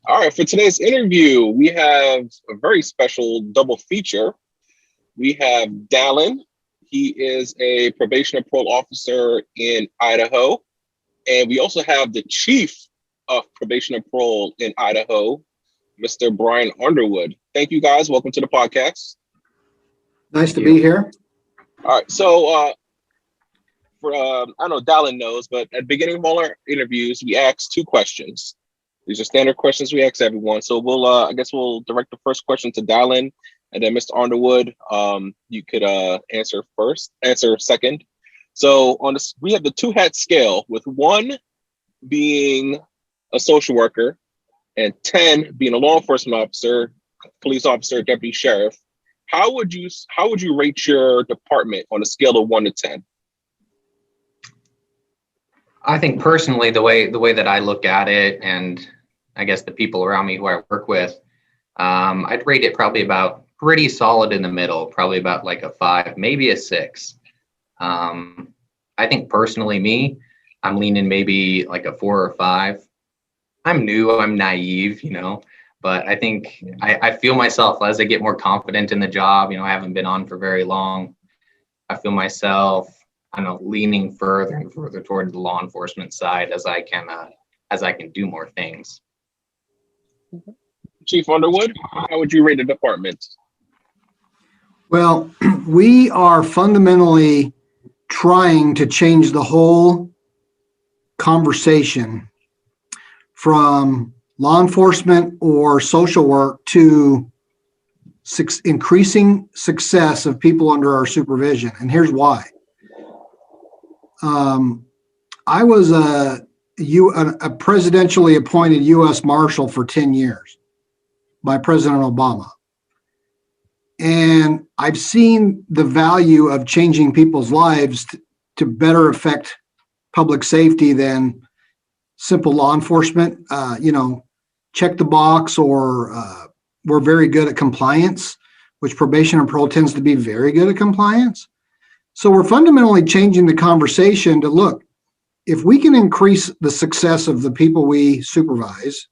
All right, for today's interview, we have a very special double feature. We have Dallin. He is a probation and parole officer in Idaho. And we also have the chief of probation and parole in Idaho, Mr. Brian Underwood. Thank you, guys. Welcome to the podcast. Nice to be here. All right, so I don't know, Dallin knows, but at the beginning of all our interviews, we ask two questions. These are standard questions we ask everyone. So I guess we'll direct the first question to Dallin, and then Mr. Underwood, you could answer second. So on this, we have the 2-hat scale, with 1 being a social worker and 10 being a law enforcement officer, police officer, deputy sheriff. How would you rate your department on a scale of 1 to 10? I think personally, the way that I look at it, and I guess the people around me who I work with, I'd rate it probably about pretty solid in the middle, probably about like a 5, maybe a 6. I think personally, I'm leaning maybe like a 4 or 5. I'm new, I'm naive, but I think I feel myself as I get more confident in the job. I haven't been on for very long. I feel myself, leaning further and further toward the law enforcement side as I can do more things. Chief Underwood, how would you rate the department? Well, we are fundamentally trying to change the whole conversation from law enforcement or social work to increasing success of people under our supervision. And here's why. I was a presidentially appointed U.S. Marshal for 10 years by President Obama. And I've seen the value of changing people's lives to better affect public safety than simple law enforcement. Check the box, or we're very good at compliance, which probation and parole tends to be very good at compliance. So we're fundamentally changing the conversation to look, if we can increase the success of the people we supervise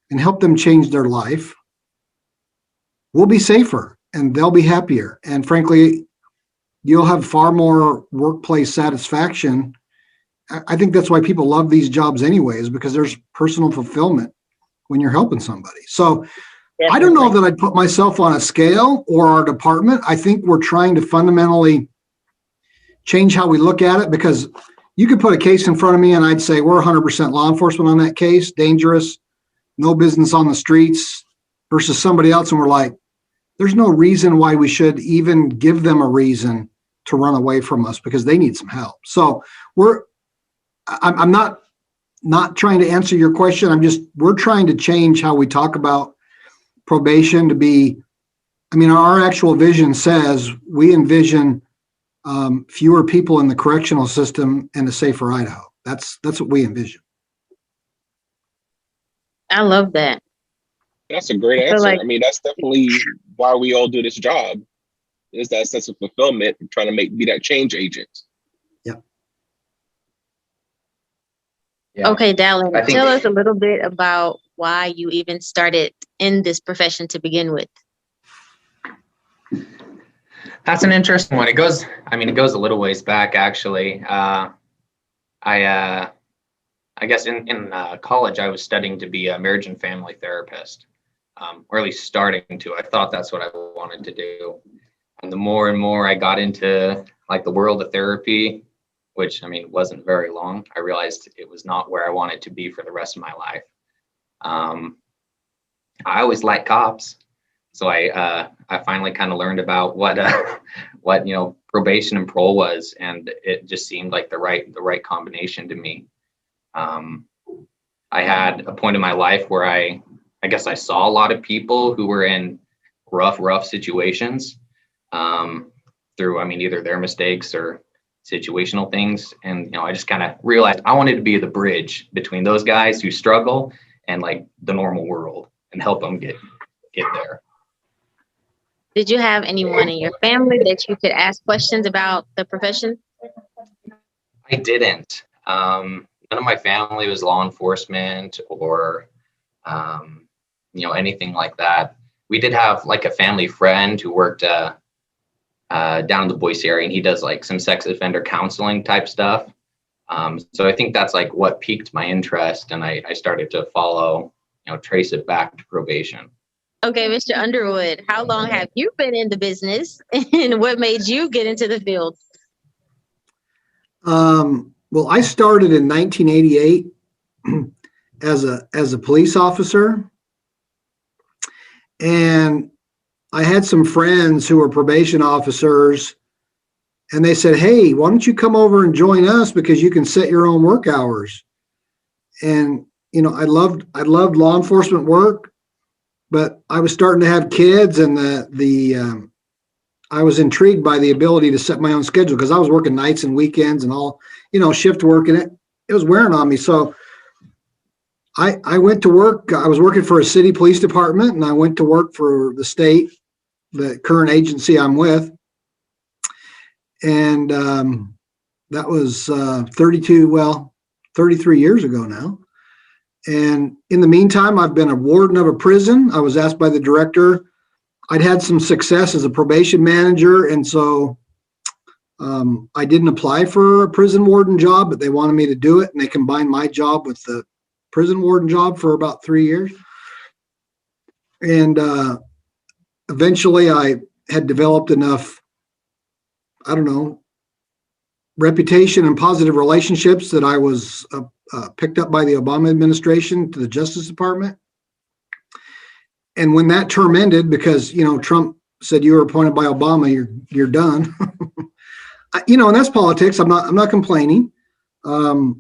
and help them change their life, we'll be safer and they'll be happier. And frankly, you'll have far more workplace satisfaction. I think that's why people love these jobs anyways, because there's personal fulfillment when you're helping somebody. So I don't know that I'd put myself on a scale or our department. I think we're trying to fundamentally change how we look at it, because you could put a case in front of me and I'd say we're 100% law enforcement on that case, dangerous, no business on the streets, versus somebody else. And we're like, there's no reason why we should even give them a reason to run away from us, because they need some help. So I'm not trying to answer your question. We're trying to change how we talk about probation to be, our actual vision says we envision fewer people in the correctional system and a safer Idaho. That's what we envision. I love that. That's a great answer. That's definitely why we all do this job, is that sense of fulfillment, trying to be that change agent. Yeah. Okay, Dallin, tell us a little bit about why you even started in this profession to begin with. That's an interesting one. It goes a little ways back, actually. I guess in college, I was studying to be a marriage and family therapist, or at least starting to. I thought that's what I wanted to do. And the more and more I got into like the world of therapy, which wasn't very long, I realized it was not where I wanted to be for the rest of my life. I always liked cops. So I finally kind of learned about what probation and parole was, and it just seemed like the right combination to me. I had a point in my life where I guess I saw a lot of people who were in rough situations through either their mistakes or situational things, and I just kind of realized I wanted to be the bridge between those guys who struggle and like the normal world, and help them get there. Did you have anyone in your family that you could ask questions about the profession? I didn't. None of my family was law enforcement or anything like that. We did have like a family friend who worked down in the Boise area, and he does like some sex offender counseling type stuff. So I think that's like what piqued my interest, and I started to follow, trace it back to probation. Okay, Mr. Underwood, how long have you been in the business, and what made you get into the field? Well, I started in 1988 as a police officer, and I had some friends who were probation officers, and they said, "Hey, why don't you come over and join us because you can set your own work hours?" And I loved law enforcement work, but I was starting to have kids, and I was intrigued by the ability to set my own schedule because I was working nights and weekends and all, shift work, and it was wearing on me. So I went to work. I was working for a city police department, and I went to work for the state, the current agency I'm with. And that was 33 years ago now. And in the meantime, I've been a warden of a prison. I was asked by the director. I'd had some success as a probation manager, and so I didn't apply for a prison warden job, but they wanted me to do it, and they combined my job with the prison warden job for about 3 years. And eventually I had developed enough, reputation and positive relationships that I was picked up by the Obama administration to the Justice Department. And when that term ended, because, Trump said you were appointed by Obama, you're done. And that's politics. I'm not complaining. I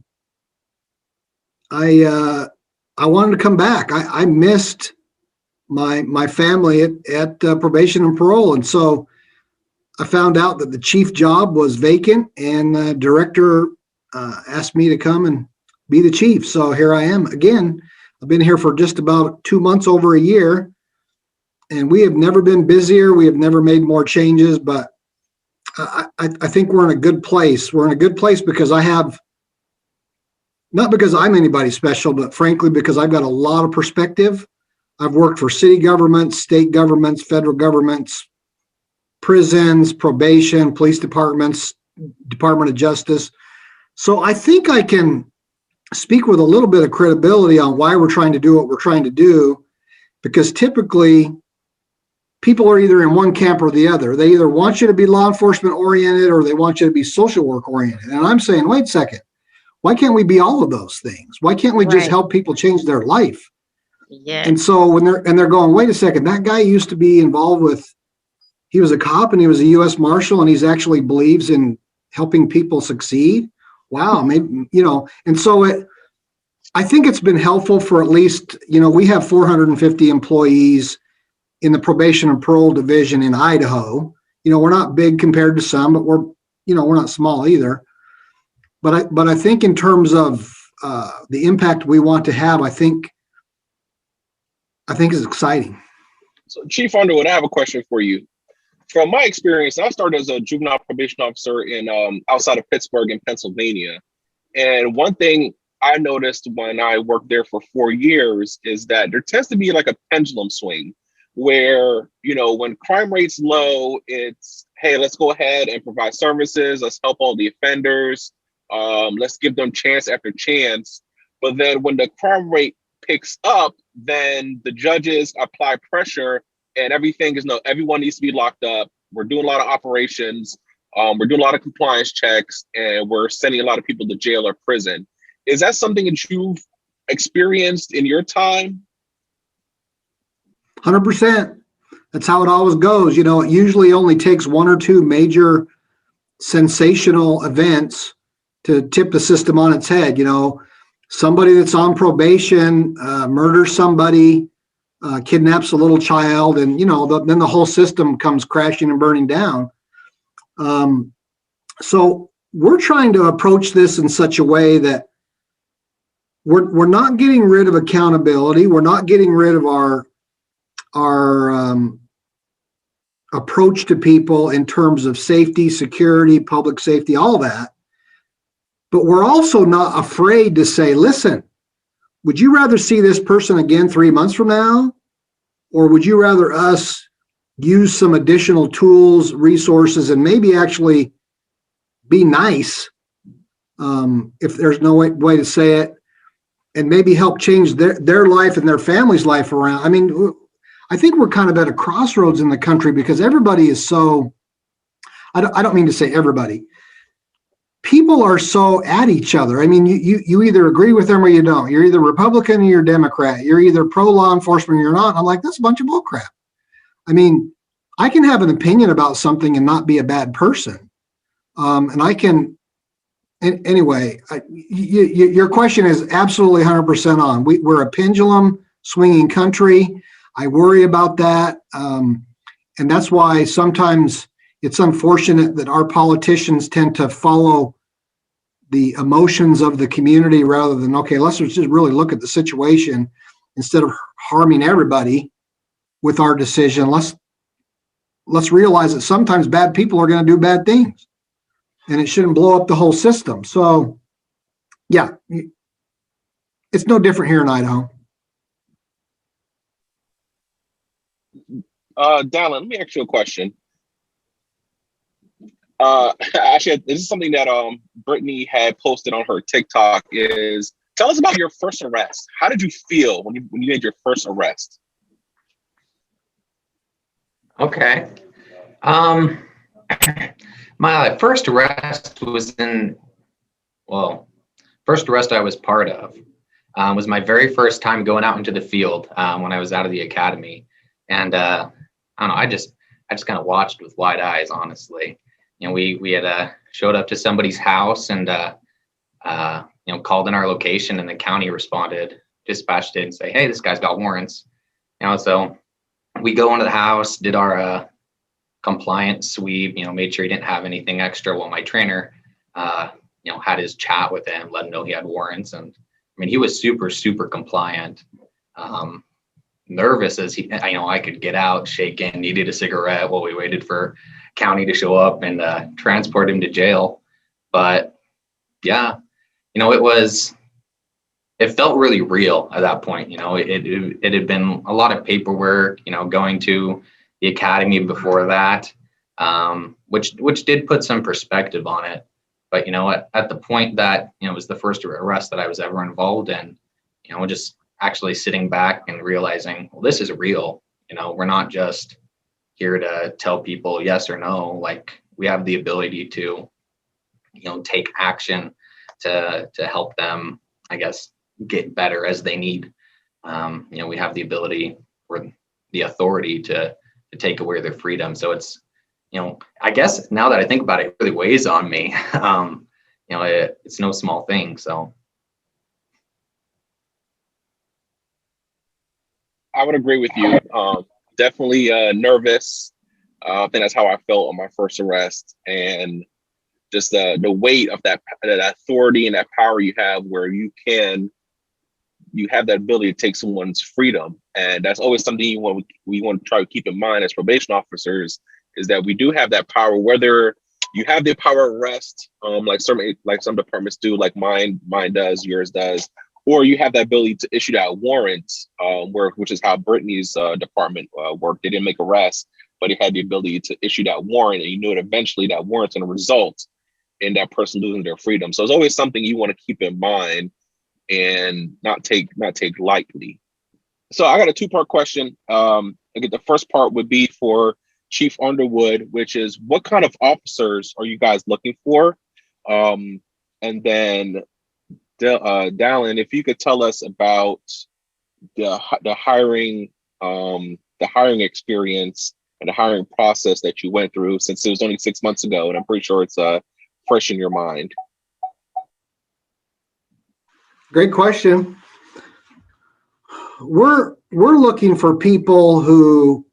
wanted to come back. I missed my family at probation and parole. And so I found out that the chief job was vacant, and the director asked me to come and be the chief. So here I am again. I've been here for just about 2 months, over a year, and we have never been busier. We have never made more changes, but I think we're in a good place. We're in a good place because not because I'm anybody special, but frankly, because I've got a lot of perspective. I've worked for city governments, state governments, federal governments, prisons, probation, police departments, Department of Justice. So I think I can speak with a little bit of credibility on why we're trying to do what we're trying to do, because typically people are either in one camp or the other. They either want you to be law enforcement oriented or they want you to be social work oriented. And I'm saying, wait a second, why can't we be all of those things? Why can't we just help people change their life? Yeah. And so when they're going, wait a second, that guy used to be involved with, he was a cop and he was a U.S. Marshal, and he's actually believes in helping people succeed. Wow, maybe, and so I think it's been helpful for at least, we have 450 employees in the probation and parole division in Idaho. We're not big compared to some, but we're not small either. But I think in terms of the impact we want to have, I think is exciting. So, Chief Underwood, I have a question for you. From my experience, I started as a juvenile probation officer in outside of Pittsburgh in Pennsylvania. And one thing I noticed when I worked there for 4 years is that there tends to be like a pendulum swing where, when crime rate's low, it's, hey, let's go ahead and provide services. Let's help all the offenders. Let's give them chance after chance. But then when the crime rate picks up, then the judges apply pressure, and everything is everyone needs to be locked up. We're doing a lot of operations. We're doing a lot of compliance checks, and we're sending a lot of people to jail or prison. Is that something that you've experienced in your time? 100%. That's how it always goes. It usually only takes one or two major sensational events to tip the system on its head. Somebody that's on probation murders somebody, kidnaps a little child, and then the whole system comes crashing and burning down. So we're trying to approach this in such a way that we're not getting rid of accountability. We're not getting rid of our approach to people in terms of safety, security, public safety, all that. But we're also not afraid to say, listen, would you rather see this person again 3 months from now? Or would you rather us use some additional tools, resources, and maybe actually be nice, if there's no way to say it, and maybe help change their life and their family's life around? I mean, I think we're kind of at a crossroads in the country because everybody is so, I don't mean to say everybody, people are so at each other. I mean, you either agree with them or you don't. You're either Republican or you're Democrat. You're either pro law enforcement or you're not. I'm like, that's a bunch of bull crap. I mean, I can have an opinion about something and not be a bad person. And I can, anyway, your question is absolutely 100% on. We're a pendulum swinging country. I worry about that. And that's why sometimes it's unfortunate that our politicians tend to follow the emotions of the community rather than, okay, let's just really look at the situation instead of harming everybody with our decision. Let's realize that sometimes bad people are going to do bad things and it shouldn't blow up the whole system. So yeah, it's no different here in Idaho. Dallin, let me ask you a question. Actually, this is something that Brittany had posted on her TikTok. Is tell us about your first arrest. How did you feel when you made your first arrest? Okay. My first arrest was first arrest I was part of was my very first time going out into the field when I was out of the academy, and I don't know, I just kind of watched with wide eyes, honestly. You know, we had showed up to somebody's house and called in our location, and the county responded, dispatched it, and say, hey, this guy's got warrants. So we go into the house, did our compliance sweep, made sure he didn't have anything extra, while my trainer had his chat with him, let him know he had warrants. And I mean, he was super, super compliant. Nervous as I could get out, shaking, needed a cigarette while we waited for county to show up and transport him to jail. But yeah, it felt really real at that point. It had been a lot of paperwork, going to the academy before that, which did put some perspective on it. But at the point that it was the first arrest that I was ever involved in, just actually sitting back and realizing, well, this is real. We're not just here to tell people yes or no. Like, we have the ability to take action to help them, I guess, get better as they need. We have the ability or the authority to take away their freedom. So it's, I guess now that I think about it, it really weighs on me. It's no small thing. So I would agree with you. Definitely nervous. I think that's how I felt on my first arrest, and just the weight of that authority and that power you have, where you have that ability to take someone's freedom. And that's always something we want to try to keep in mind as probation officers, is that we do have that power, whether you have the power of arrest, like some departments do, like mine does, yours does, or you have the ability to issue that warrant, which is how Brittany's department worked. They didn't make arrests, but it had the ability to issue that warrant, and you knew that eventually that warrant's going to result in that person losing their freedom. So it's always something you want to keep in mind and not take lightly. So I got a two-part question. Again, the first part would be for Chief Underwood, which is, what kind of officers are you guys looking for? And then Dallin, if you could tell us about the hiring experience and the hiring process that you went through, since it was only 6 months ago, and I'm pretty sure it's fresh in your mind. Great question. We're looking for people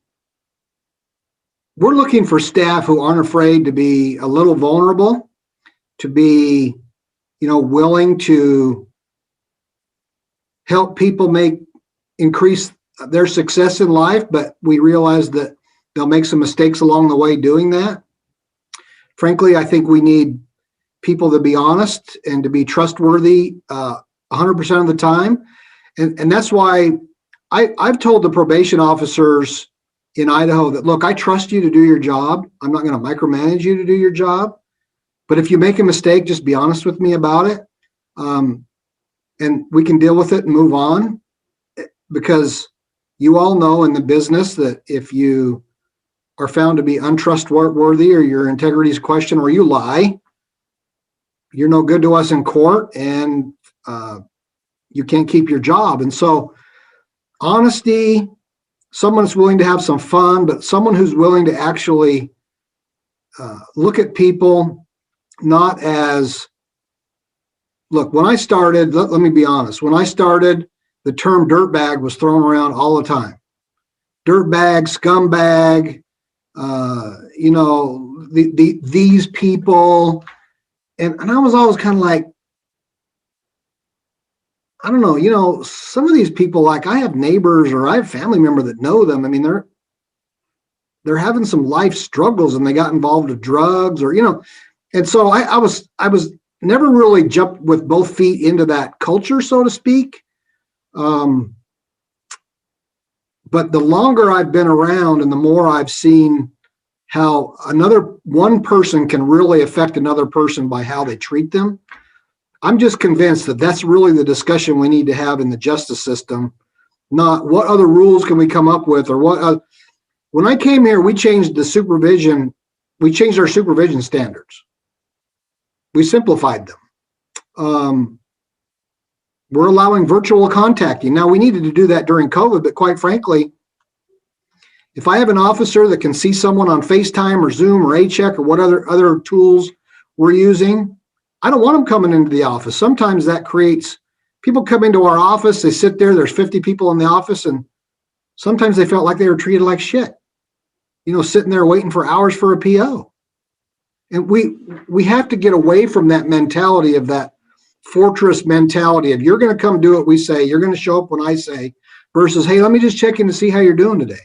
we're looking for staff who aren't afraid to be a little vulnerable, to be, willing to help people increase their success in life, but we realize that they'll make some mistakes along the way doing that. Frankly, I think we need people to be honest and to be trustworthy 100% of the time. And that's why I've told the probation officers in Idaho that, look, I trust you to do your job. I'm not going to micromanage you to do your job. But if you make a mistake, just be honest with me about it. And we can deal with it and move on. Because you all know in the business that if you are found to be untrustworthy or your integrity is questioned or you lie, you're no good to us in court and you can't keep your job. And so honesty, someone that's willing to have some fun, but someone who's willing to actually look at people not as, look, when I started, let me be honest, when I started, the term dirtbag was thrown around all the time. Dirtbag, scumbag, these people. And I was always kind of like, I don't know, some of these people, like I have neighbors or I have family members that know them. I mean, they're having some life struggles and they got involved with drugs or, and so I was never really jumped with both feet into that culture, so to speak. But the longer I've been around and the more I've seen how one person can really affect another person by how they treat them, I'm just convinced that that's really the discussion we need to have in the justice system, not what other rules can we come up with or what. When I came here, we changed our supervision standards. We simplified them. We're allowing virtual contacting. Now, we needed to do that during COVID, but quite frankly, if I have an officer that can see someone on FaceTime or Zoom or A-Check or what other tools we're using, I don't want them coming into the office. Sometimes that creates, people come into our office, they sit there, there's 50 people in the office, and sometimes they felt like they were treated like shit, sitting there waiting for hours for a PO. And we have to get away from that mentality of that fortress mentality of you're going to come do what we say, you're going to show up when I say, versus, hey, let me just check in to see how you're doing today.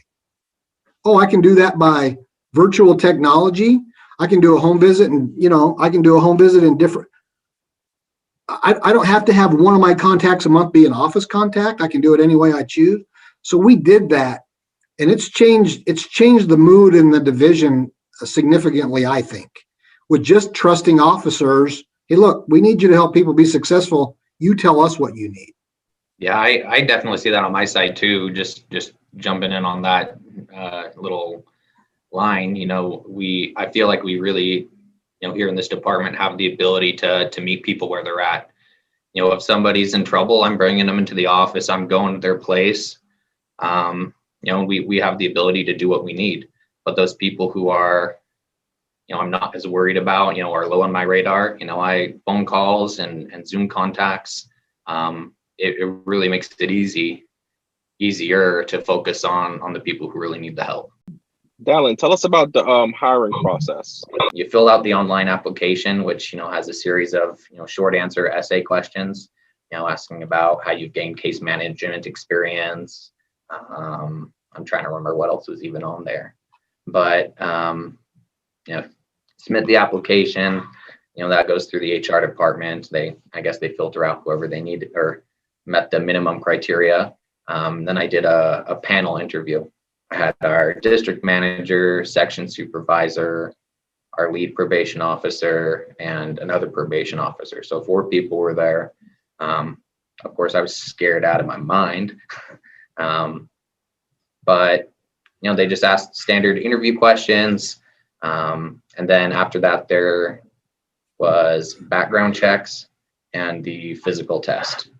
Oh, I can do that by virtual technology. I can do a home visit and, I can do a home visit in different, I don't have to have one of my contacts a month be an office contact. I can do it any way I choose. So we did that and it's changed the mood in the division significantly, I think, with just trusting officers. Hey, look, we need you to help people be successful. You tell us what you need. Yeah, I definitely see that on my side too. Just jumping in on that little line, I feel like we really, here in this department have the ability to meet people where they're at. If somebody's in trouble, I'm bringing them into the office. I'm going to their place. We have the ability to do what we need. But those people who are, I'm not as worried about, are low on my radar, I phone calls and Zoom contacts. It really makes it easier to focus on the people who really need the help. Dallin, tell us about the hiring process. You fill out the online application, which has a series of short answer essay questions, asking about how you've gained case management experience. I'm trying to remember what else was even on there, but submit the application. That goes through the HR department. I guess they filter out whoever they need or met the minimum criteria. Then I did a panel interview. I had our district manager, section supervisor, our lead probation officer, and another probation officer. So 4 people were there. Of course, I was scared out of my mind. But, they just asked standard interview questions. And then after that, there was background checks and the physical test.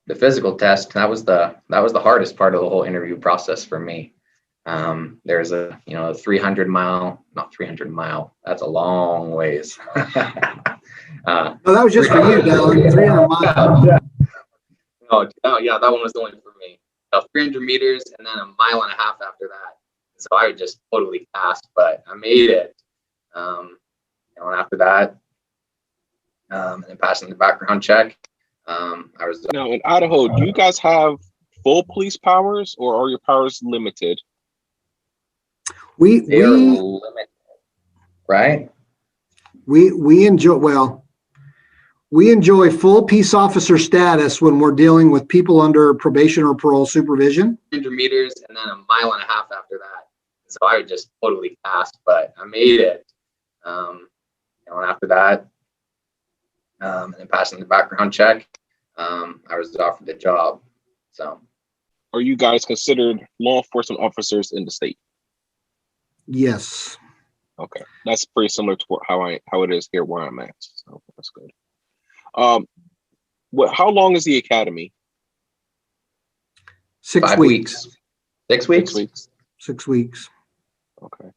The physical test, that was the hardest part of the whole interview process for me. There's a 300 mile, not 300 mile, that's a long ways. That was just for you, Dallin, 300 miles. Oh, yeah, that one was only for me. 300 meters and then a mile and a half after that. So I just totally passed, but I made it. And after that, and then passing the background check, I was. Now in Idaho, do you guys have full police powers, or are your powers limited? They are limited, right? We enjoy, well, We enjoy full peace officer status when we're dealing with people under probation or parole supervision. 100 meters and then a mile and a half after that. So I just totally passed, but I made it. And after that, and then passing the background check, I was offered the job. So, are you guys considered law enforcement officers in the state? Yes. Okay, that's pretty similar to how it is here where I'm at. So that's good. How long is the academy? 6 5 weeks. 6 weeks? 6 weeks. 6 weeks. Okay.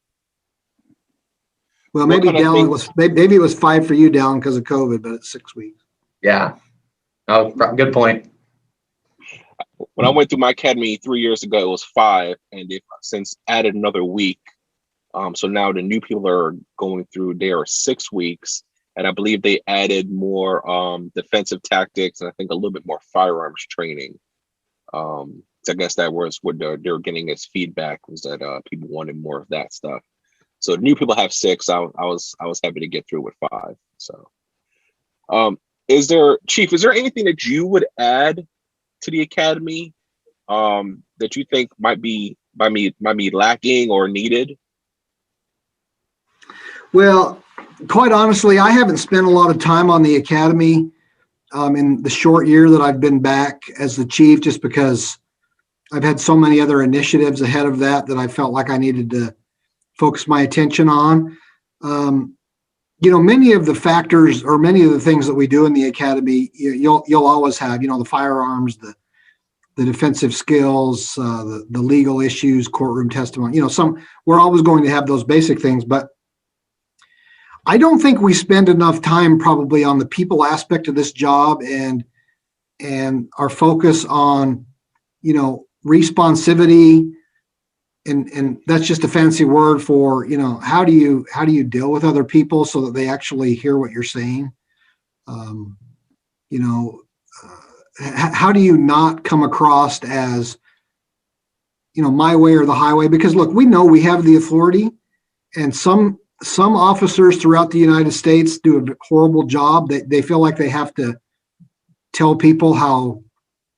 Well, maybe Dallin maybe it was 5 for you, Dallin, because of COVID, but it's 6 weeks. Yeah. Oh, good point. When I went through my academy 3 years ago, it was 5, and they've since added another week. So now the new people are going through there 6 weeks, and I believe they added more defensive tactics and I think a little bit more firearms training. So I guess that was what they were getting as feedback, was that people wanted more of that stuff. So the new people have 6. I was happy to get through with 5. So, Chief, is there anything that you would add to the academy that you think might be lacking or needed? Well, quite honestly, I haven't spent a lot of time on the academy in the short year that I've been back as the chief, just because I've had so many other initiatives ahead of that I felt like I needed to focus my attention on. Many of the factors or many of the things that we do in the academy, you'll always have, the firearms, the defensive skills, the legal issues, courtroom testimony, we're always going to have those basic things, but I don't think we spend enough time probably on the people aspect of this job and our focus on, responsivity. And that's just a fancy word for, how do you deal with other people so that they actually hear what you're saying? How do you not come across as, my way or the highway? Because look, we know we have the authority, and some officers throughout the United States do a horrible job. They feel like they have to tell people how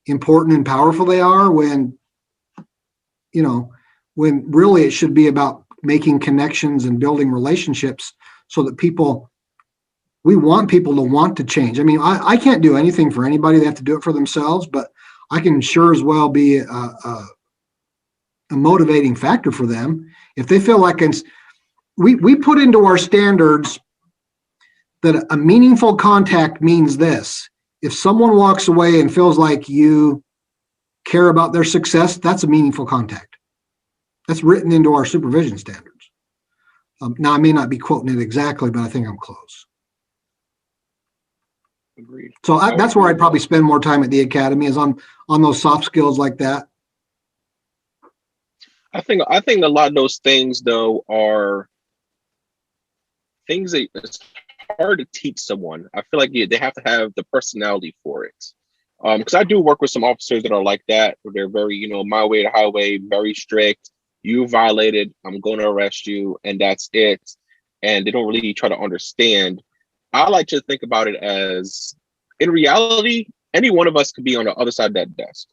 important and powerful they are when really it should be about making connections and building relationships so that we want people to want to change. I mean, I can't do anything for anybody. They have to do it for themselves, but I can sure as well be a motivating factor for them. If they feel like we put into our standards that a meaningful contact means this. If someone walks away and feels like you care about their success, that's a meaningful contact. That's written into our supervision standards. Now, I may not be quoting it exactly, but I think I'm close. Agreed. So that's where I'd probably spend more time at the academy, is on those soft skills like that. I think a lot of those things, though, are things that it's hard to teach someone. I feel like they have to have the personality for it. Because I do work with some officers that are like that, where they're very, my way to highway, very strict. You violated, I'm going to arrest you, and that's it. And they don't really try to understand. I like to think about it as, in reality, any one of us could be on the other side of that desk.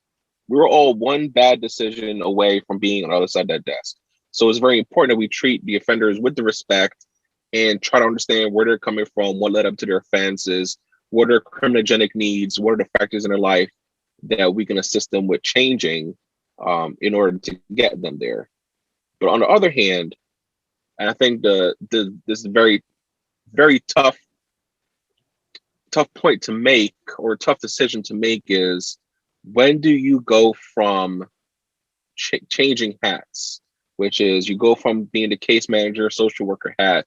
We're all one bad decision away from being on the other side of that desk. So it's very important that we treat the offenders with the respect and try to understand where they're coming from, what led up to their offenses, what are criminogenic needs, what are the factors in their life that we can assist them with changing in order to get them there. But on the other hand, and I think this very, very tough point to make, or tough decision to make, is when do you go from changing hats, which is you go from being the case manager, social worker hat,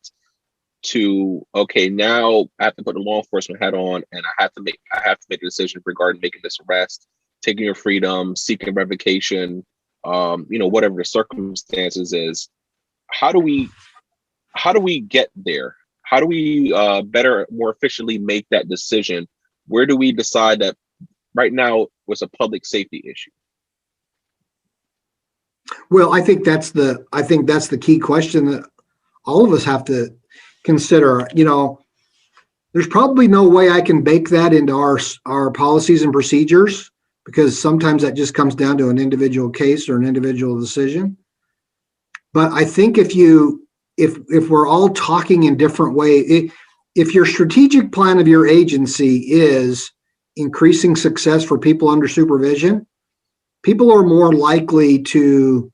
to, okay, now I have to put the law enforcement hat on, and I have to make a decision regarding making this arrest, taking your freedom, seeking revocation, whatever the circumstances is. How do we get there? How do we better, more efficiently make that decision? Where do we decide that right now was a public safety issue? Well, I think that's the key question that all of us have to consider. There's probably no way I can bake that into our policies and procedures, because sometimes that just comes down to an individual case or an individual decision. But I think if we're all talking in different ways, if your strategic plan of your agency is increasing success for people under supervision, people are more likely to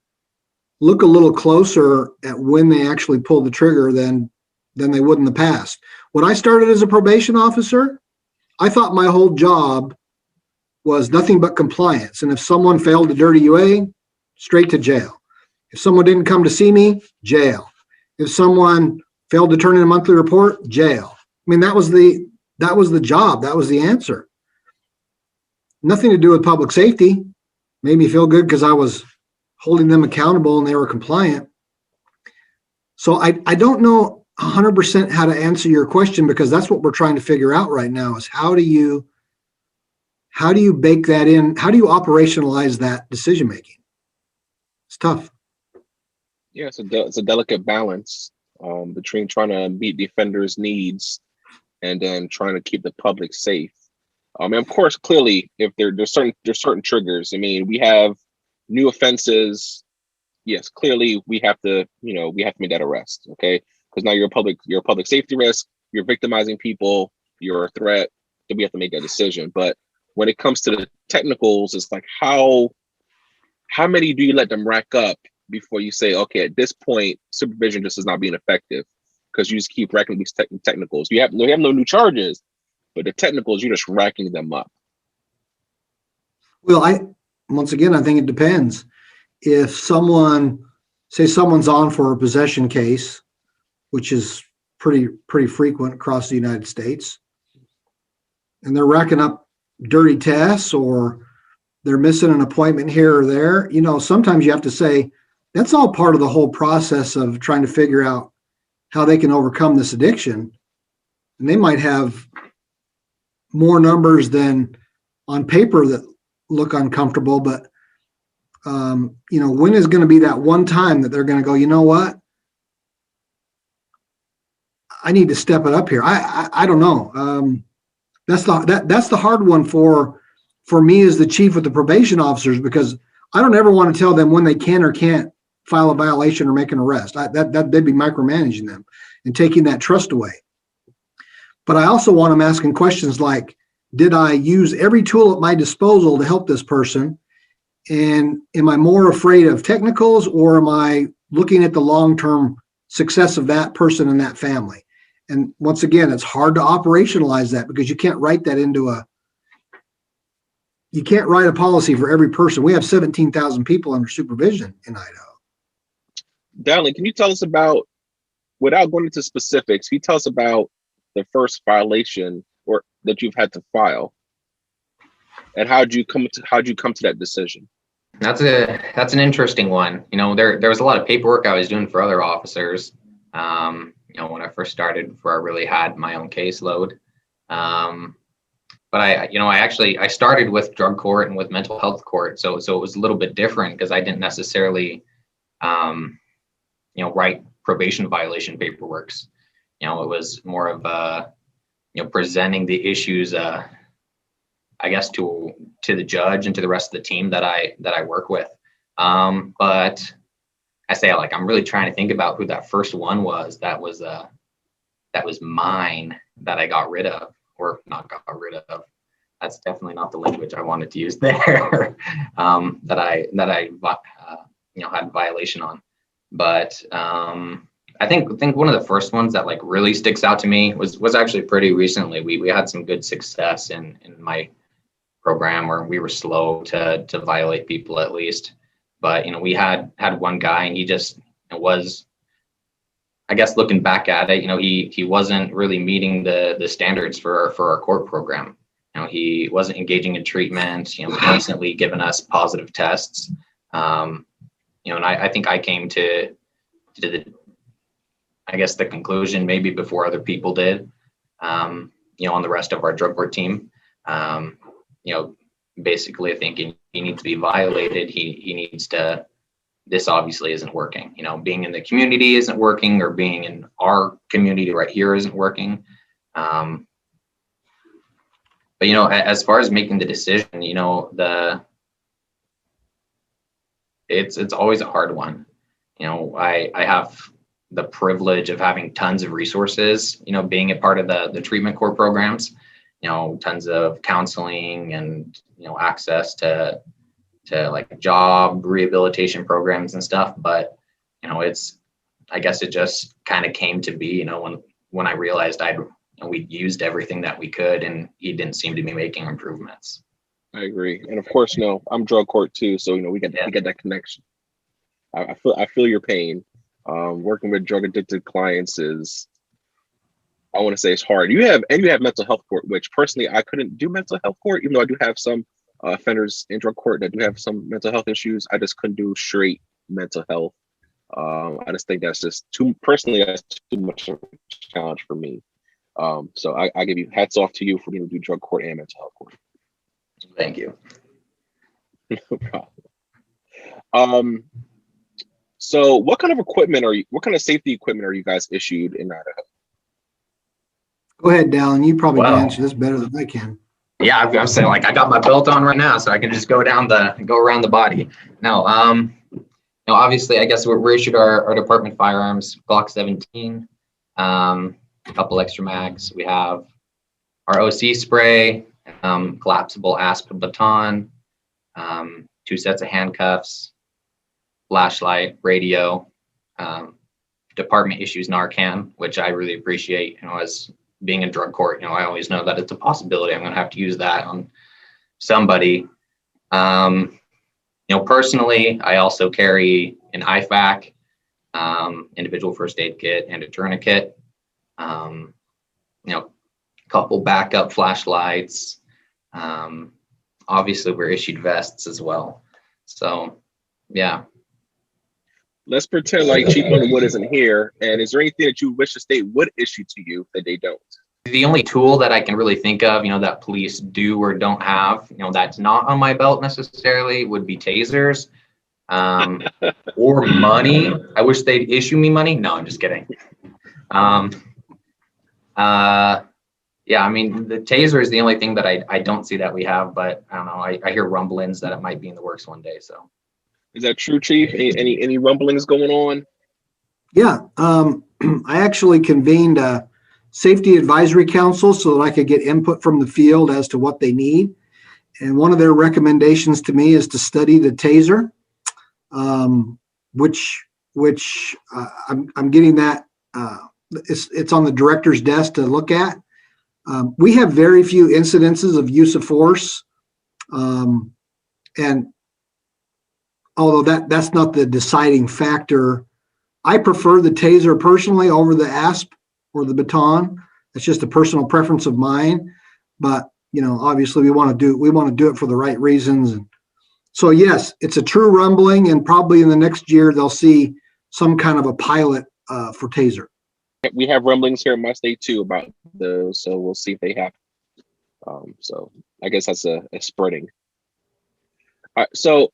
look a little closer at when they actually pull the trigger than they would in the past. When I started as a probation officer, I thought my whole job was nothing but compliance. And if someone failed a dirty UA, straight to jail. If someone didn't come to see me, jail. If someone failed to turn in a monthly report, jail. I mean, that was the job. That was the answer. Nothing to do with public safety. Made me feel good because I was holding them accountable and they were compliant. So I don't know 100% how to answer your question, because that's what we're trying to figure out right now is how do you bake that in? How do you operationalize that decision making? It's tough. Yeah, it's a delicate balance between trying to meet the offender's needs and then trying to keep the public safe. And of course, clearly, if there's certain triggers. I mean, we have new offenses. Yes, clearly we have to make that arrest. Okay, because now you're a public safety risk. You're victimizing people. You're a threat. Then we have to make that decision. But when it comes to the technicals, it's like how many do you let them rack up before you say, okay, at this point, supervision just is not being effective because you just keep racking these technicals. We have no new charges, but the technicals, you're just racking them up. Well, once again, I think it depends. If someone's on for a possession case, which is pretty frequent across the United States, and they're racking up dirty tests or they're missing an appointment here or there, sometimes you have to say that's all part of the whole process of trying to figure out how they can overcome this addiction. And they might have more numbers than on paper that look uncomfortable, but when is going to be that one time that they're going to go, you know what? I need to step it up here. I don't know. That's the hard one for me as the chief of the probation officers, because I don't ever want to tell them when they can or can't file a violation or make an arrest. They'd be micromanaging them and taking that trust away. But I also want them asking questions like, did I use every tool at my disposal to help this person? And am I more afraid of technicals, or am I looking at the long-term success of that person and that family? And once again, it's hard to operationalize that because you can't write that you can't write a policy for every person. We have 17,000 people under supervision in Idaho. Dallin, can you tell us about, without going into specifics, can you tell us about the first violation or that you've had to file, and how'd you come to that decision? That's an interesting one. There was a lot of paperwork I was doing for other officers. When I first started, before I really had my own caseload. But I started with drug court and with mental health court, so it was a little bit different because I didn't necessarily, write probation violation paperworks. It was more of presenting the issues, I guess, to the judge and to the rest of the team that I work with. But I say, I'm really trying to think about who that first one was. That was mine that I got rid of, or not got rid of. That's definitely not the language I wanted to use there. That I had violation on. But I think one of the first ones that really sticks out to me was actually pretty recently. We had some good success in my program where we were slow to violate people, at least. But we had one guy, and he just was, I guess, looking back at it, he wasn't really meeting the standards for our court program. He wasn't engaging in treatment, constantly giving us positive tests. And I think I came to the conclusion maybe before other people did, on the rest of our drug court team, basically thinking he needs to be violated. He needs to, this obviously isn't working. Being in the community isn't working, or being in our community right here isn't working. But, as far as making the decision, it's always a hard one. I have the privilege of having tons of resources, being a part of the treatment court programs, tons of counseling and, access to like job rehabilitation programs and stuff. But, I guess it just kind of came to be, when I realized we'd used everything that we could, and he didn't seem to be making improvements. I agree. And of course, I'm drug court too. So, we get that connection. I feel your pain. Working with drug addicted clients is, I want to say, it's hard. You have mental health court, which personally I couldn't do mental health court, even though I do have some offenders in drug court that do have some mental health issues. I just couldn't do straight mental health. I just think that's just too much of a challenge for me. So I give you hats off to you for being able to do drug court and mental health court. Thank you. No problem. So what kind of safety equipment are you guys issued in Idaho? Go ahead, Dallin. You probably can answer this better than I can. Yeah, I'm saying, like, I got my belt on right now, so I can just go around the body. Now, obviously, I guess we're issued our department firearms, Glock 17, a couple extra mags. We have our OC spray, collapsible ASP baton, 2 sets of handcuffs, flashlight, radio, department issues Narcan, which I really appreciate. As being in drug court, I always know that it's a possibility I'm going to have to use that on somebody. Personally, I also carry an IFAC, individual first aid kit, and a tourniquet. Couple backup flashlights. Obviously, we're issued vests as well. So, yeah. Let's pretend like Chief Underwood isn't here. And is there anything that you wish the state would issue to you that they don't? The only tool that I can really think of, that police do or don't have, that's not on my belt necessarily, would be tasers, or money. I wish they'd issue me money. No, I'm just kidding. Yeah, I mean, the taser is the only thing that I don't see that we have, but I don't know. I hear rumblings that it might be in the works one day. So, is that true, Chief? Any rumblings going on? Yeah, I actually convened a safety advisory council so that I could get input from the field as to what they need. And one of their recommendations to me is to study the taser, which I'm getting that. It's on the director's desk to look at. We have very few incidences of use of force. And although that's not the deciding factor, I prefer the taser personally over the ASP or the baton. It's just a personal preference of mine. But, obviously we want to do it for the right reasons. And so, yes, it's a true rumbling, and probably in the next year, they'll see some kind of a pilot for taser. We have rumblings here in my state too about those, so we'll see if they happen. So I guess that's a spreading. All right, so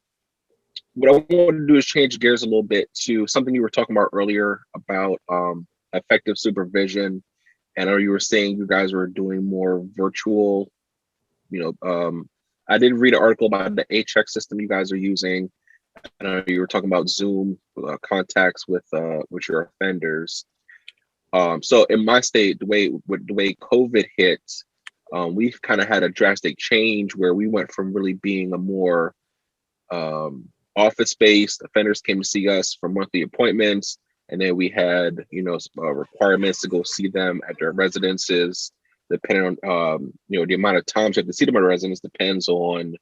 what I want to do is change gears a little bit to something you were talking about earlier about effective supervision. And I know you were saying you guys were doing more virtual. I did read an article about the A-check system you guys are using. I know you were talking about Zoom contacts with your offenders. So in my state, the way COVID hit, we've kind of had a drastic change where we went from really being a more office-based. Offenders came to see us for monthly appointments, and then we had requirements to go see them at their residences. Depending on the amount of times you have to see them at a residence depends on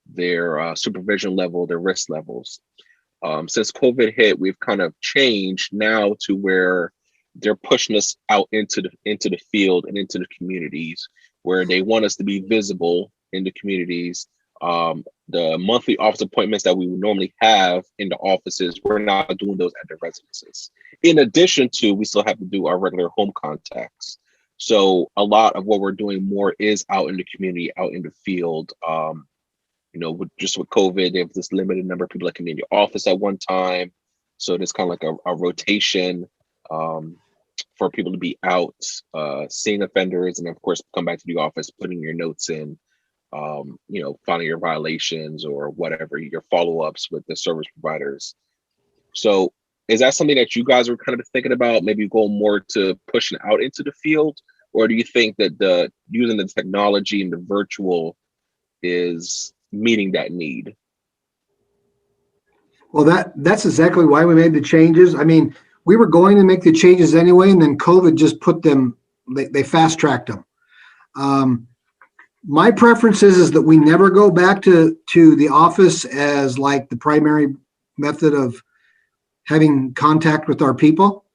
their supervision level, their risk levels. Since COVID hit, we've kind of changed now to where they're pushing us out into the field and into the communities where they want us to be visible in the communities. The monthly office appointments that we would normally have in the offices, we're not doing those at the residences. In addition to, we still have to do our regular home contacts. So a lot of what we're doing more is out in the community, out in the field. With COVID, they have this limited number of people that can be in your office at one time. So there's kind of like a rotation. for people to be out, seeing offenders, and of course, come back to the office, putting your notes in, finding your violations or whatever, your follow-ups with the service providers. So is that something that you guys are kind of thinking about, maybe going more to pushing out into the field? Or do you think that the using the technology and the virtual is meeting that need? Well, that's exactly why we made the changes. I mean, we were going to make the changes anyway, and then COVID just put them, they fast tracked them. My preference is that we never go back to the office as like the primary method of having contact with our people.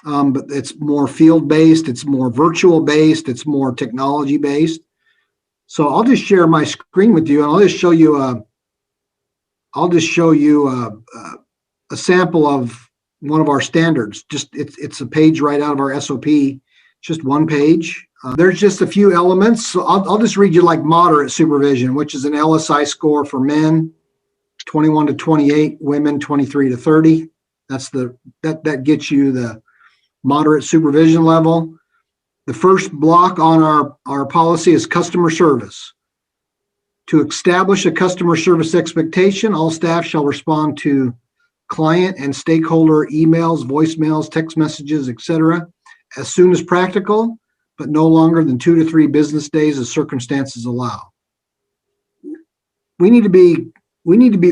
But it's more field-based, it's more virtual-based, it's more technology-based. So I'll just share my screen with you, and I'll just show you a sample of one of our standards. Just it's a page right out of our SOP, just one page. There's just a few elements. So I'll just read you like moderate supervision, which is an LSI score for men, 21 to 28, women 23 to 30. That gets you the moderate supervision level. The first block on our policy is customer service. To establish a customer service expectation, all staff shall respond to client and stakeholder emails, voicemails, text messages, etc., as soon as practical, but no longer than 2 to 3 business days as circumstances allow. We need to be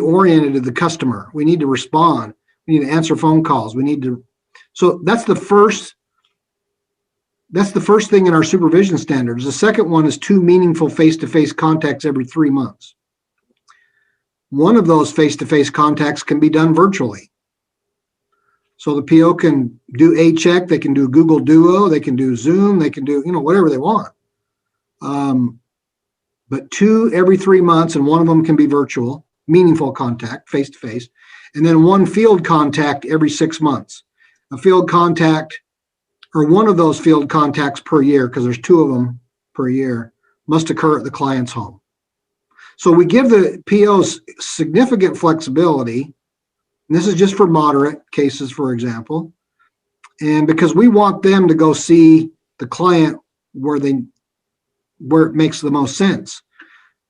oriented to the customer. We need to respond. We need to answer phone calls. So that's the first thing in our supervision standards. The second one is 2 meaningful face-to-face contacts every 3 months. One of those face-to-face contacts can be done virtually. So the PO can do a check, they can do Google Duo, they can do Zoom, they can do, whatever they want. But 2 every 3 months, and one of them can be virtual, meaningful contact, face-to-face, and then 1 field contact every 6 months. A field contact, or one of those field contacts per year, because there's 2 of them per year, must occur at the client's home. So we give the POs significant flexibility, and this is just for moderate cases, for example, and because we want them to go see the client where it makes the most sense.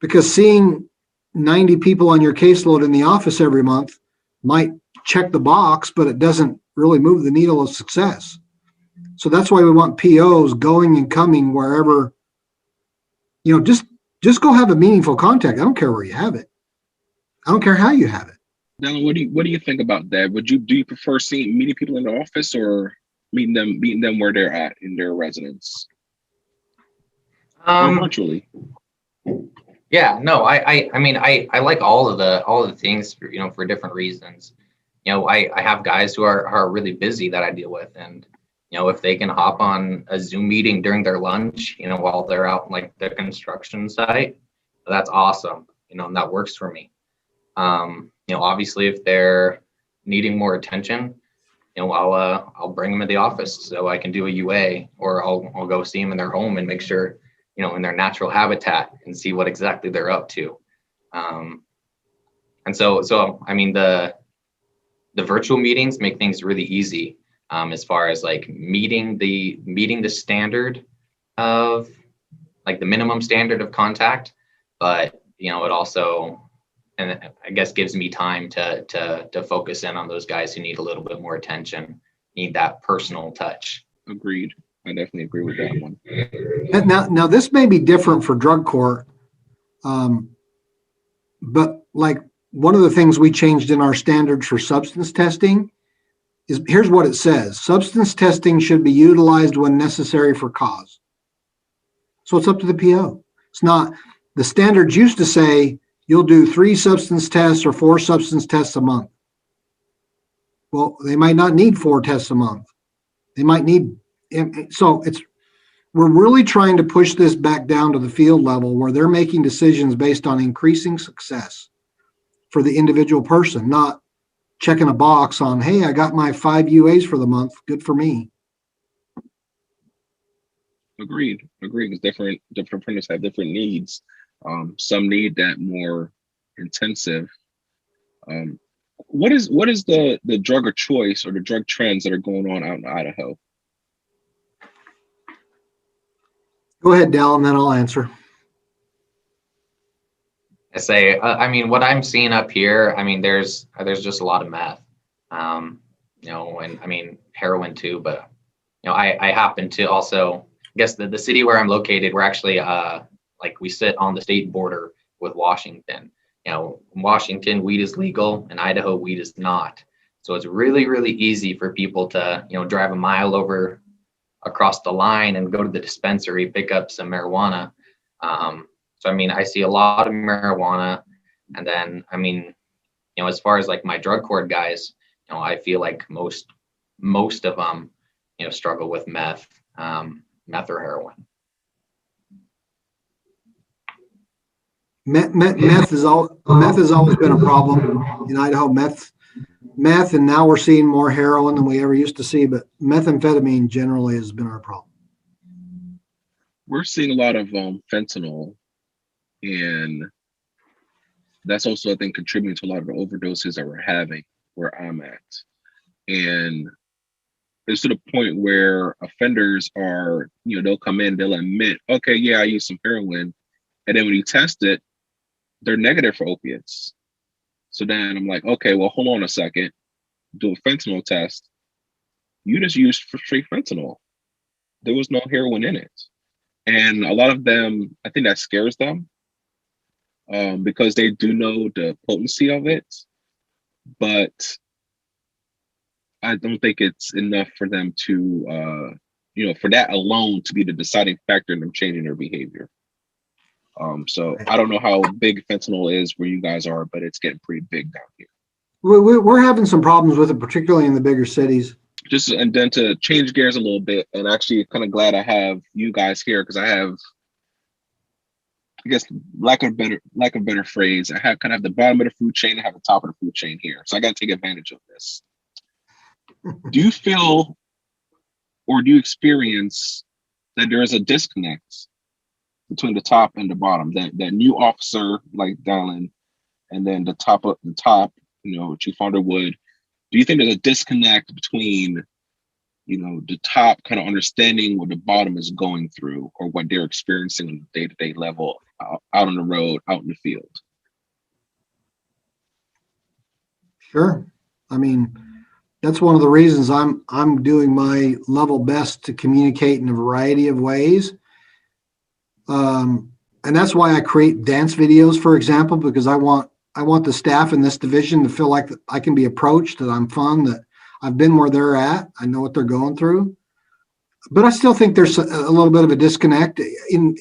Because seeing 90 people on your caseload in the office every month might check the box, but it doesn't really move the needle of success. So that's why we want POs going and coming wherever, just go have a meaningful contact. I don't care where you have it. I don't care how you have it. Dallin, what do you think about that? Do you prefer meeting people in the office or meeting them where they're at in their residence? Or virtually? Yeah, no, I mean, I like all of the things for different reasons. I have guys who are really busy that I deal with, and if they can hop on a Zoom meeting during their lunch, while they're out in like the construction site, that's awesome. And that works for me. Obviously if they're needing more attention, I'll bring them to the office so I can do a UA, or I'll go see them in their home and make sure, in their natural habitat and see what exactly they're up to. And so I mean, the virtual meetings make things really easy. As far as like meeting the standard of like the minimum standard of contact, but it also, and I guess, gives me time to focus in on those guys who need a little bit more attention, need that personal touch. Agreed. I definitely agree with that one. Now this may be different for drug court, but like one of the things we changed in our standards for substance testing is, here's what it says: substance testing should be utilized when necessary for cause. So it's up to the PO. It's not, the standards used to say you'll do 3 substance tests or 4 substance tests a month. Well, they might not need 4 tests a month. They might need, so we're really trying to push this back down to the field level where they're making decisions based on increasing success for the individual person, not checking a box on, hey, I got my 5 UAs for the month. Good for me. Agreed. Because different offenders have different needs. Some need that more intensive. What is the drug of choice or the drug trends that are going on out in Idaho? Go ahead, Dallin, then I'll answer. I say, I mean, what I'm seeing up here, I mean, there's just a lot of meth, and I mean, heroin too, but, I happen to also, I guess the city where I'm located, we're actually, like we sit on the state border with Washington. In Washington, weed is legal, in Idaho, weed is not. So it's really, really easy for people to, drive a mile over across the line and go to the dispensary, pick up some marijuana. So, I mean, I see a lot of marijuana. And then, I mean, as far as like my drug court guys, I feel like most of them, struggle with meth or heroin. Meth has always been a problem in Idaho. Meth, and now we're seeing more heroin than we ever used to see, but methamphetamine generally has been our problem. We're seeing a lot of fentanyl, and that's also, I think, contributing to a lot of the overdoses that we're having where I'm at. And it's to the point where offenders are, they'll come in, they'll admit, okay, yeah, I used some heroin. And then when you test it, they're negative for opiates. So then I'm like, okay, well, hold on a second. Do a fentanyl test. You just used for straight fentanyl. There was no heroin in it. And a lot of them, I think that scares them because they do know the potency of it. But I don't think it's enough for them to, for that alone to be the deciding factor in them changing their behavior. So I don't know how big fentanyl is where you guys are, but it's getting pretty big down here. We're having some problems with it, particularly in the bigger cities. And then to change gears a little bit, and actually kind of glad I have you guys here because I have, I guess, lack of better phrase, I have kind of the bottom of the food chain, I have the top of the food chain here. So I got to take advantage of this. Do you feel or do you experience that there is a disconnect between the top and the bottom, that new officer like Dallin, and then the top, Chief Underwood? Do you think there's a disconnect between, the top kind of understanding what the bottom is going through or what they're experiencing on a day-to-day level out on the road, out in the field? Sure. I mean, that's one of the reasons I'm doing my level best to communicate in a variety of ways. And that's why I create dance videos, for example, because I want the staff in this division to feel like I can be approached, that I'm fun, that I've been where they're at, I know what they're going through. But I still think there's a little bit of a disconnect. In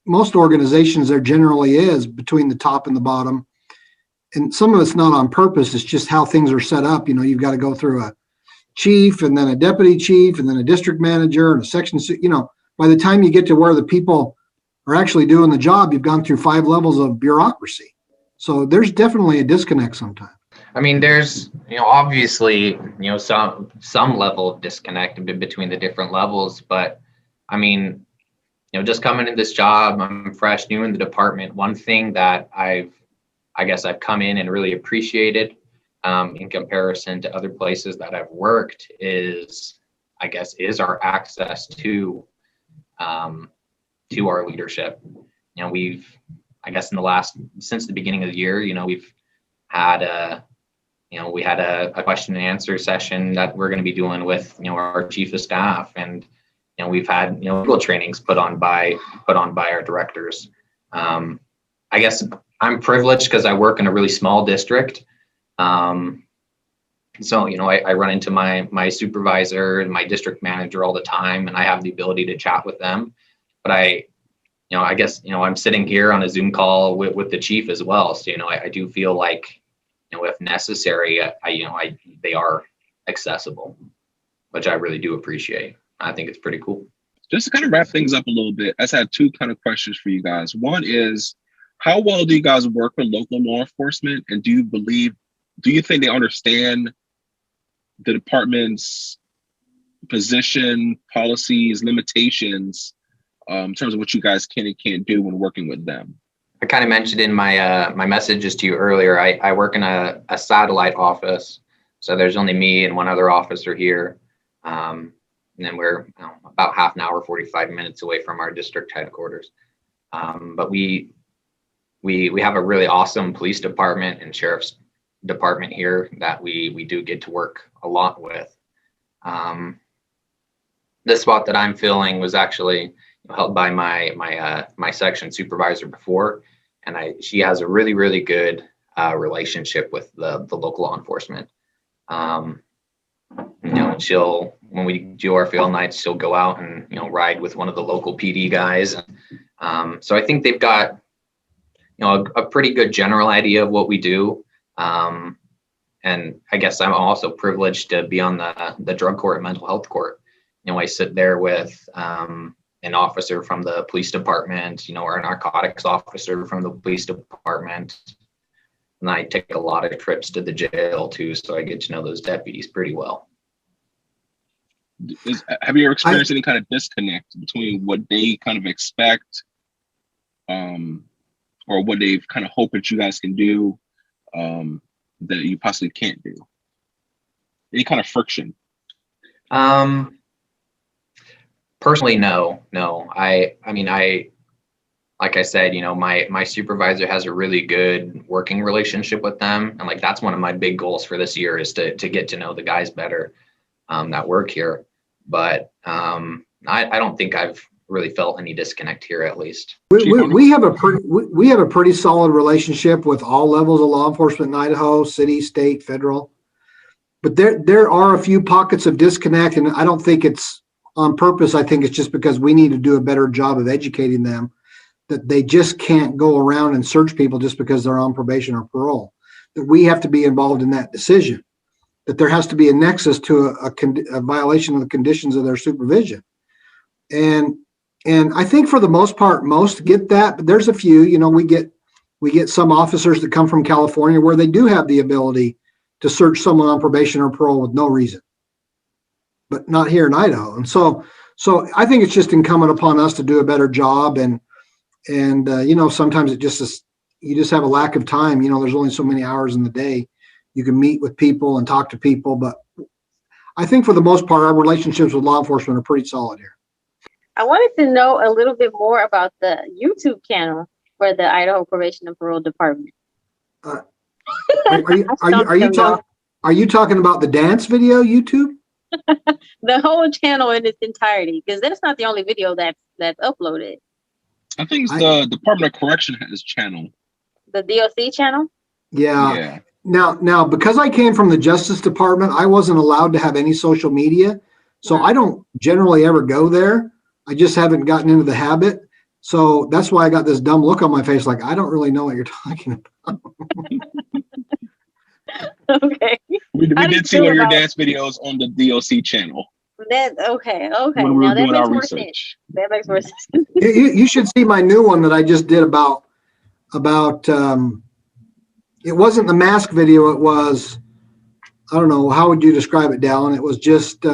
most organizations, there generally is between the top and the bottom. And some of it's not on purpose, it's just how things are set up. You've got to go through a chief and then a deputy chief and then a district manager and a section. By the time you get to where the people are actually doing the job, you've gone through 5 levels of bureaucracy. So there's definitely a disconnect sometimes. I mean, there's, obviously, some level of disconnect between the different levels, but I mean, just coming in this job, I'm fresh, new in the department. One thing that I guess I've come in and really appreciated in comparison to other places that I've worked is our access to our leadership. Since the beginning of the year, we've had we had a question and answer session that we're going to be doing with, our chief of staff, and, we've had, legal trainings put on by our directors. I guess I'm privileged because I work in a really small district. So, I run into my supervisor and my district manager all the time, and I have the ability to chat with them. But I guess, I'm sitting here on a Zoom call with the chief as well. So, I do feel like, if necessary, they are accessible, which I really do appreciate. I think it's pretty cool. Just to kind of wrap things up a little bit, I just had 2 kind of questions for you guys. One is, how well do you guys work with local law enforcement? And do you think they understand the department's position, policies, limitations, in terms of what you guys can and can't do when working with them? I kind of mentioned in my my messages to you earlier, I work in a satellite office. So there's only me and one other officer here. And then we're about half an hour, 45 minutes away from our district headquarters. But we have a really awesome police department and sheriff's department here that we do get to work a lot with. The spot that I'm filling was actually held by my section supervisor before, and she has a really good relationship with the local law enforcement. When we do our field nights, she'll go out and ride with one of the local PD guys. So I think they've got a pretty good general idea of what we do. And I guess I'm also privileged to be on the drug court and mental health court. I sit there with an officer from the police department, or a narcotics officer from the police department. And I take a lot of trips to the jail too, so I get to know those deputies pretty well. Have you ever experienced any kind of disconnect between what they kind of expect, or what they've kind of hoped that you guys can do, that you possibly can't do? Any kind of friction? Personally, no. I mean, like I said, my supervisor has a really good working relationship with them. And like, that's one of my big goals for this year is to get to know the guys better, that work here. But, I don't think I've really felt any disconnect here, at least. We have a pretty solid relationship with all levels of law enforcement in Idaho, city, state, federal. But there are a few pockets of disconnect, and I don't think it's on purpose. I think it's just because we need to do a better job of educating them that they just can't go around and search people just because they're on probation or parole. That we have to be involved in that decision. That there has to be a nexus to a violation of the conditions of their supervision. And I think for the most part, most get that, but there's a few, we get some officers that come from California where they do have the ability to search someone on probation or parole with no reason, but not here in Idaho. And so I think it's just incumbent upon us to do a better job. And sometimes it just is, you just have a lack of time. There's only so many hours in the day you can meet with people and talk to people. But I think for the most part, our relationships with law enforcement are pretty solid here. I wanted to know a little bit more about the YouTube channel for the Idaho Probation and Parole Department. Are you talking about the dance video YouTube? The whole channel in its entirety, because that's not the only video that's uploaded. I think it's the Department of Correction has channel. The DOC channel? Yeah. Now, because I came from the Justice Department, I wasn't allowed to have any social media. So I don't generally ever go there. I just haven't gotten into the habit. So that's why I got this dumb look on my face. Like, I don't really know what you're talking about. Okay. We did see one of your dance videos on the DOC channel. Okay. When we were doing our research. That makes more sense. You should see my new one that I just did about it wasn't the mask video. It was, I don't know, how would you describe it, Dallin? It was just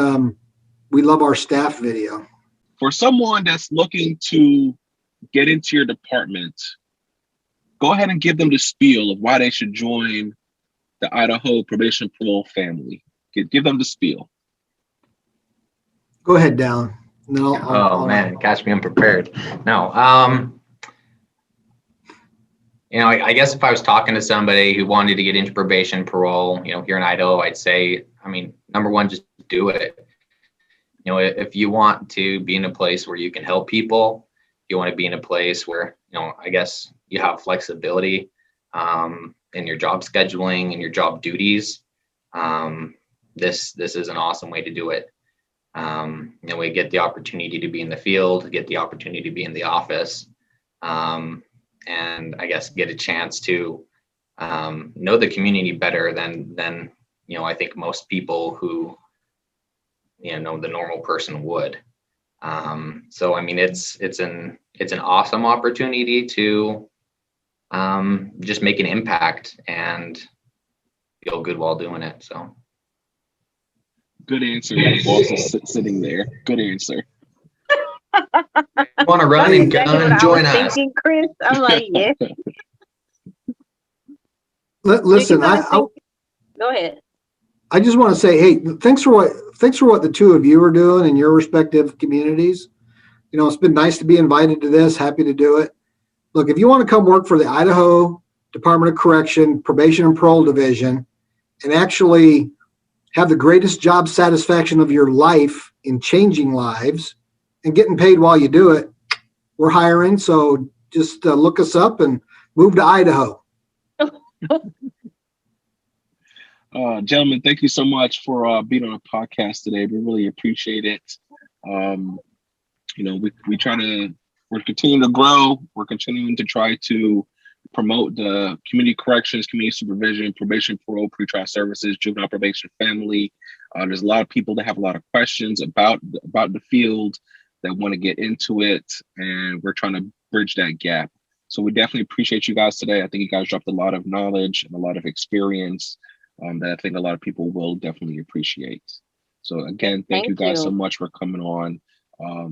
we love our staff video. For someone that's looking to get into your department, go ahead and give them the spiel of why they should join the Idaho Probation Parole family. Give them the spiel. Go ahead, Dallin. No. Man, catch me unprepared. No. I guess if I was talking to somebody who wanted to get into probation, parole, here in Idaho, I'd say, number one, just do it. If you want to be in a place where you can help people, you want to be in a place where, I guess you have flexibility in your job scheduling and your job duties. This is an awesome way to do it. We get the opportunity to be in the field, get the opportunity to be in the office, and I guess get a chance to know the community better than I think most people who know the normal person would. So it's an awesome opportunity to just make an impact and feel good while doing it. So good answer. My boss is sitting there. Good answer. Want to run and gun and join us? Thinking, Chris, I'm like, yeah. Listen, Go ahead. I just want to say, hey, thanks for what the two of you are doing in your respective communities. It's been nice to be invited to this. Happy to do it. Look, if you want to come work for the Idaho Department of Correction, Probation and Parole Division, and actually have the greatest job satisfaction of your life in changing lives and getting paid while you do it, we're hiring. So just look us up and move to Idaho. Gentlemen, thank you so much for being on the podcast today. We really appreciate it. We're continuing to grow. We're continuing to try to promote the community corrections, community supervision, probation, parole, pretrial services, juvenile probation, family. There's a lot of people that have a lot of questions about the field that want to get into it, and we're trying to bridge that gap. So we definitely appreciate you guys today. I think you guys dropped a lot of knowledge and a lot of experience that I think a lot of people will definitely appreciate. So again, thank you guys so much for coming on.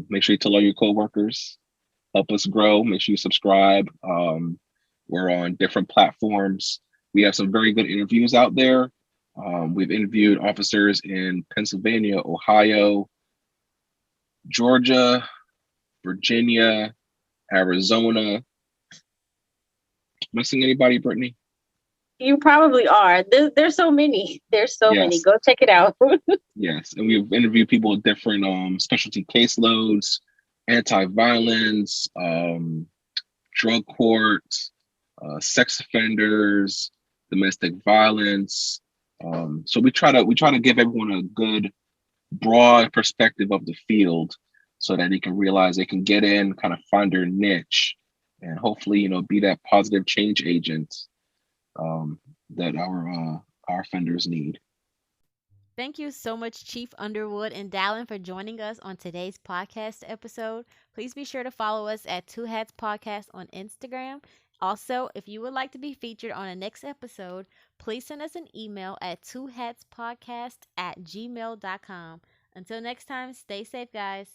Make sure you tell all your coworkers, help us grow. Make sure you subscribe. We're on different platforms. We have some very good interviews out there. We've interviewed officers in Pennsylvania, Ohio, Georgia, Virginia, Arizona. Missing anybody, Brittany? You probably are. There's so many. There's so many. Go check it out. Yes, and we've interviewed people with different specialty caseloads, anti-violence, drug courts, sex offenders, domestic violence. So we try to give everyone a good, broad perspective of the field, so that they can realize they can get in, kind of find their niche, and hopefully, be that positive change agent that our offenders need. Thank you so much, Chief Underwood and Dallin, for joining us on today's podcast episode. Please be sure to follow us at Two Hats Podcast on Instagram. Also, if you would like to be featured on a next episode, please send us an email at twohatspodcast@gmail.com. Until next time, stay safe, guys.